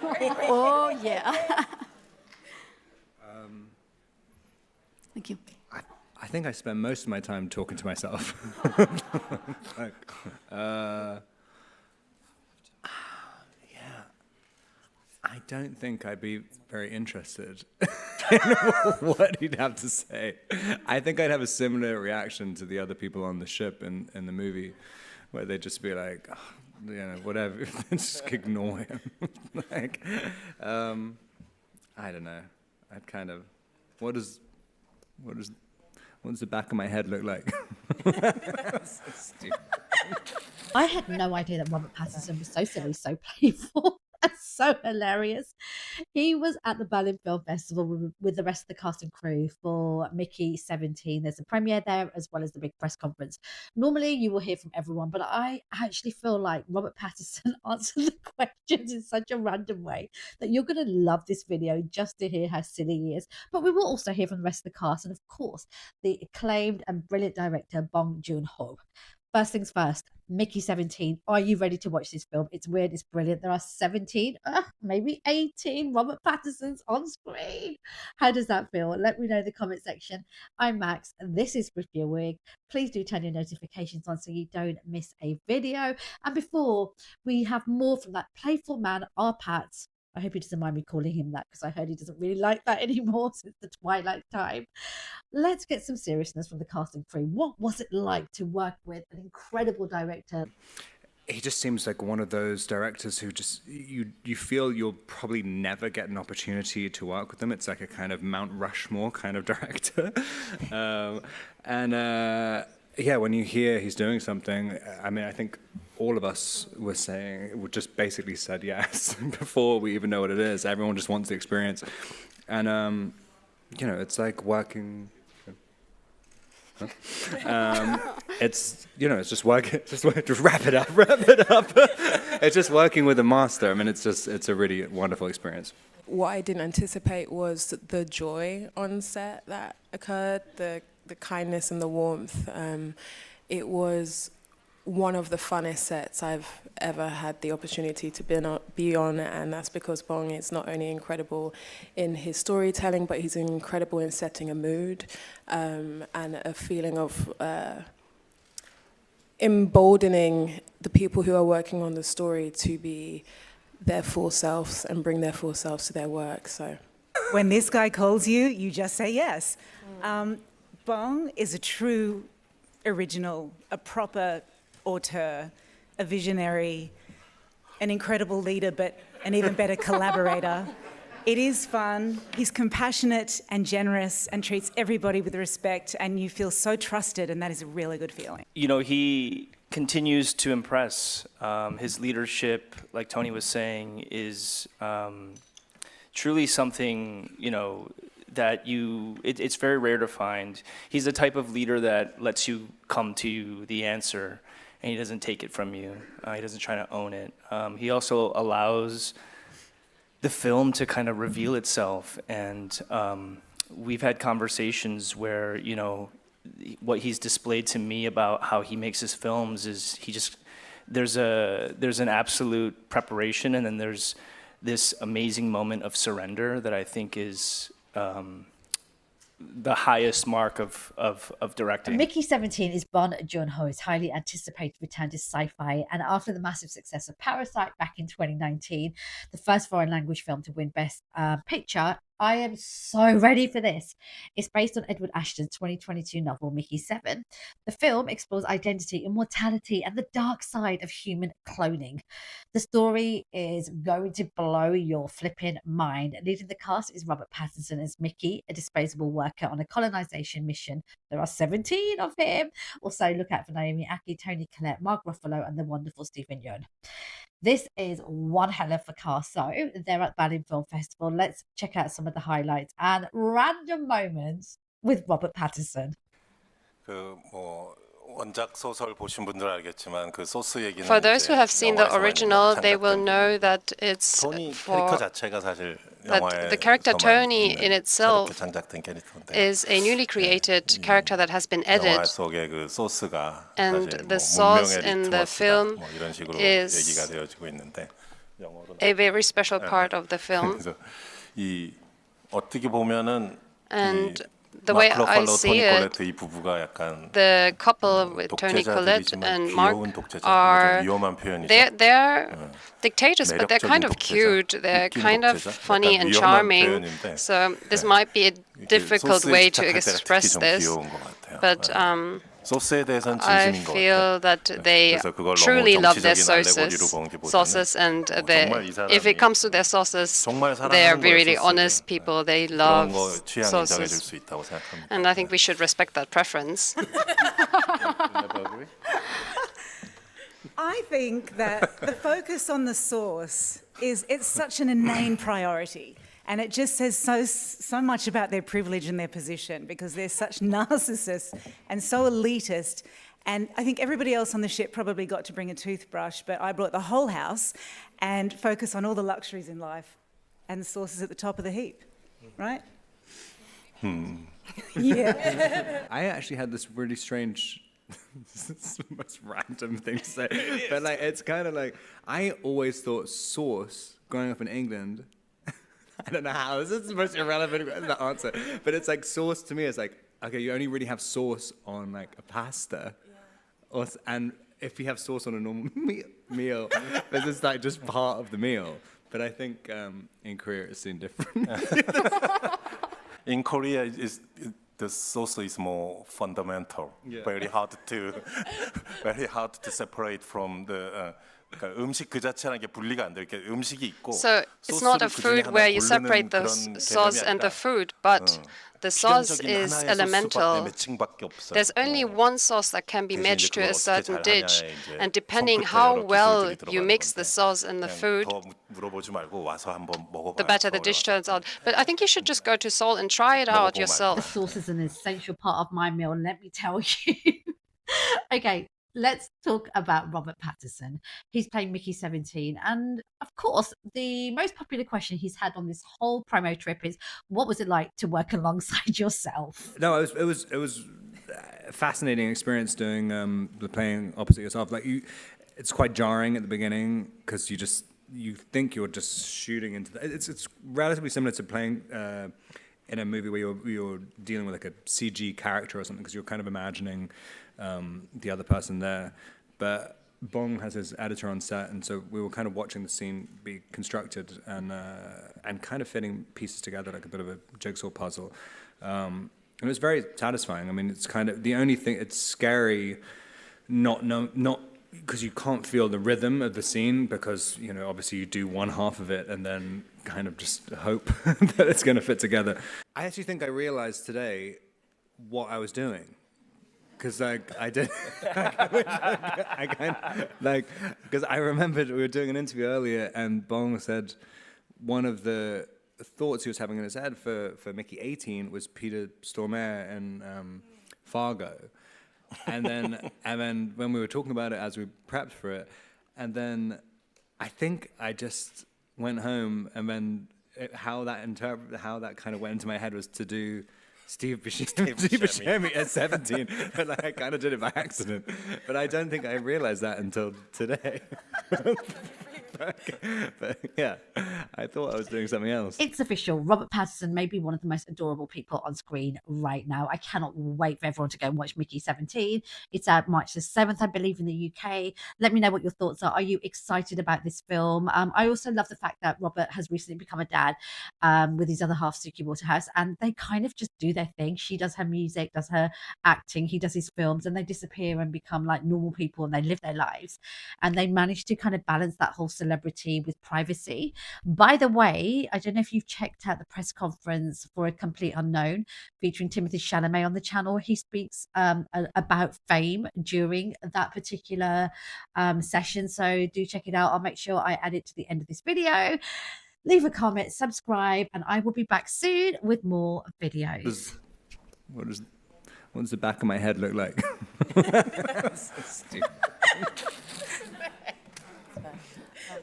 Oh, yeah. Thank you. I think I spend most of my time talking to myself. Like, yeah, I don't think I'd be very interested in what he'd have to say. I think I'd have a similar reaction to the other people on the ship in the movie, where they'd just be like, oh, you know, whatever, just ignore him. Like, I don't know. I'd kind of, what does the back of my head look like? So stupid. I had no idea that Robert Pattinson was so silly, so playful, and so hilarious. He was at the Berlin Film Festival with the rest of the cast and crew for Mickey 17. There's a premiere there as well as the big press conference. Normally you will hear from everyone, but I actually feel like Robert Pattinson answered the questions in such a random way that you're going to love this video just to hear how silly he is. But we will also hear from the rest of the cast and, of course, the acclaimed and brilliant director Bong Joon-ho. First things first, Mickey 17. Are you ready to watch this film? It's weird, it's brilliant. There are 17, maybe 18 Robert Pattinsons on screen. How does that feel? Let me know in the comment section. I'm Max, and this is Review Week. Please do turn your notifications on so you don't miss a video. And before we have more from that playful man, our Pats, I hope he doesn't mind me calling him that because I heard he doesn't really like that anymore since the Twilight time. Let's get some seriousness from the cast and crew. What was it like to work with an incredible director? He just seems like one of those directors who just, you feel you'll probably never get an opportunity to work with them. It's like a kind of Mount Rushmore kind of director. Yeah, when you hear he's doing something, I mean, I think all of us were saying, we just basically said yes before we even know what it is. Everyone just wants the experience. And, you know, it's like working... it's, you know, it's just working, just wrap it up. It's just working with a master. I mean, it's a really wonderful experience. What I didn't anticipate was the joy on set that occurred, the kindness and the warmth. It was one of the funnest sets I've ever had the opportunity to be on, and that's because Bong is not only incredible in his storytelling, but he's incredible in setting a mood and a feeling of emboldening the people who are working on the story to be their full selves and bring their full selves to their work. So, when this guy calls you, you just say yes. Bong is a true original, a proper auteur, a visionary, an incredible leader, but an even better collaborator. It is fun. He's compassionate and generous and treats everybody with respect, and you feel so trusted, and that is a really good feeling. You know, he continues to impress. His leadership, like Toni was saying, is truly something, you know, that it's very rare to find. He's the type of leader that lets you come to the answer, and he doesn't take it from you. He doesn't try to own it. He also allows the film to kind of reveal itself, and we've had conversations where, you know, what he's displayed to me about how he makes his films is there's an absolute preparation, and then there's this amazing moment of surrender that I think is the highest mark of directing. Mickey 17 is Bong Joon-ho's highly anticipated return to sci-fi, and after the massive success of Parasite back in 2019, the first foreign language film to win Best Picture, I am so ready for this. It's based on Edward Ashton's 2022 novel, Mickey 7. The film explores identity, immortality, and the dark side of human cloning. The story is going to blow your flipping mind. Leading the cast is Robert Pattinson as Mickey, a disposable worker on a colonization mission. There are 17 of him. Also, look out for Naomi, Ackie, Toni, Collette, Mark Ruffalo, and the wonderful Yeun. This is one hell of a cast. So they're at Berlin Film Festival. Let's check out some of the highlights and random moments with Robert Pattinson. For those who have seen the original, they will know that it's that the character Toni in itself is a newly created character that has been added, and the sauce in the film is a very special part of the film. 그래서 이 어떻게 보면은 And 이 the way 마크 I 러팔로, see 토니 it, 콜레트 이 부부가 약간 the couple with Toni Collette 독재자들이지만 and Mark 귀여운 독재자, are 좀 위험한 표현이죠. they're dictators, but they're kind of 매력적인 cute. 독재자, They're 웃긴 kind of 독재자, funny 약간 and 위험한 charming. 표현인데, So this 네. might be a difficult 소스에 way to 집착할 때가 특히 express 좀 this, 귀여운 것 같아요. but 소스에 대해서는 I 진심인 것 feel 같아요. that they 그래서 그걸 truly 너무 love their 정치적인 알레고리로 보는 게보다는 sauces, and 정말 이 if it 사람이 comes to their sauces, 정말 they are 사랑하는 really 거예요, honest 소스를. people. They 그런 love 거 취향 인정해 줄 sauces, 수 있다고 생각합니다. and I think we should respect that preference. I think that the focus on the source it's such an inane priority. And it just says so much about their privilege and their position because they're such narcissists and so elitist. And I think everybody else on the ship probably got to bring a toothbrush, but I brought the whole house and focus on all the luxuries in life and the sources at the top of the heap, right? Yeah. I actually had this really strange, this is the most random thing to say, but like it's kind of like I always thought sauce growing up in England. I don't know how. This is the most irrelevant answer, but it's like sauce to me is like okay, you only really have sauce on like a pasta, and if you have sauce on a normal meal, this is like just part of the meal. But I think in Korea it's seen different. In Korea, the sauce is more fundamental. Yeah. Very hard to separate from the. 그러니까 음식 그 자체라는 게 분리가 안 돼. 이렇게 음식이 있고. So it's not a food where you separate the sauce and the food, but the sauce is elemental. There's only one sauce that can be matched to a certain dish, and depending how well you mix the sauce and the food, the better the dish turns out. But I think you should just go to Seoul and try it out yourself. Sauce is an essential part of my meal, let me tell you. Okay, let's talk about Robert Pattinson. He's playing Mickey 17. And of course, the most popular question he's had on this whole promo trip is, what was it like to work alongside yourself? No, it was a fascinating experience doing the playing opposite yourself. Like it's quite jarring at the beginning because you think you're just shooting into it's relatively similar to playing in a movie where you're dealing with like a CG character or something because you're kind of imagining the other person there. But Bong has his editor on set, and so we were kind of watching the scene be constructed and kind of fitting pieces together like a bit of a jigsaw puzzle. And it was very satisfying. I mean, it's kind of the only thing. It's scary, not because you can't feel the rhythm of the scene because obviously you do one half of it and then kind of just hope that it's going to fit together. I actually think I realized today what I was doing. Because I did, I kind of because I remembered we were doing an interview earlier, and Bong said one of the thoughts he was having in his head for Mickey 18 was Peter Stormare and Fargo, and then when we were talking about it as we prepped for it, and then I think I just went home, and then how that kind of went into my head was to do Steve Buscemi at 17, but I kind of did it by accident. But I don't think I realized that until today. But yeah, I thought I was doing something else. It's official. Robert Pattinson may be one of the most adorable people on screen right now. I cannot wait for everyone to go and watch Mickey 17. It's out March the 7th, I believe, in the UK. Let me know what your thoughts are. Are you excited about this film? I also love the fact that Robert has recently become a dad with his other half, Suki Waterhouse, and they kind of just do their thing. She does her music, does her acting, he does his films, and they disappear and become like normal people and they live their lives. And they manage to kind of balance that whole celebrity with privacy. By the way, I don't know if you've checked out the press conference for A Complete Unknown featuring Timothée Chalamet on the channel. He speaks about fame during that particular session. So do check it out. I'll make sure I add it to the end of this video. Leave a comment, subscribe, and I will be back soon with more videos. What does the back of my head look like? So stupid.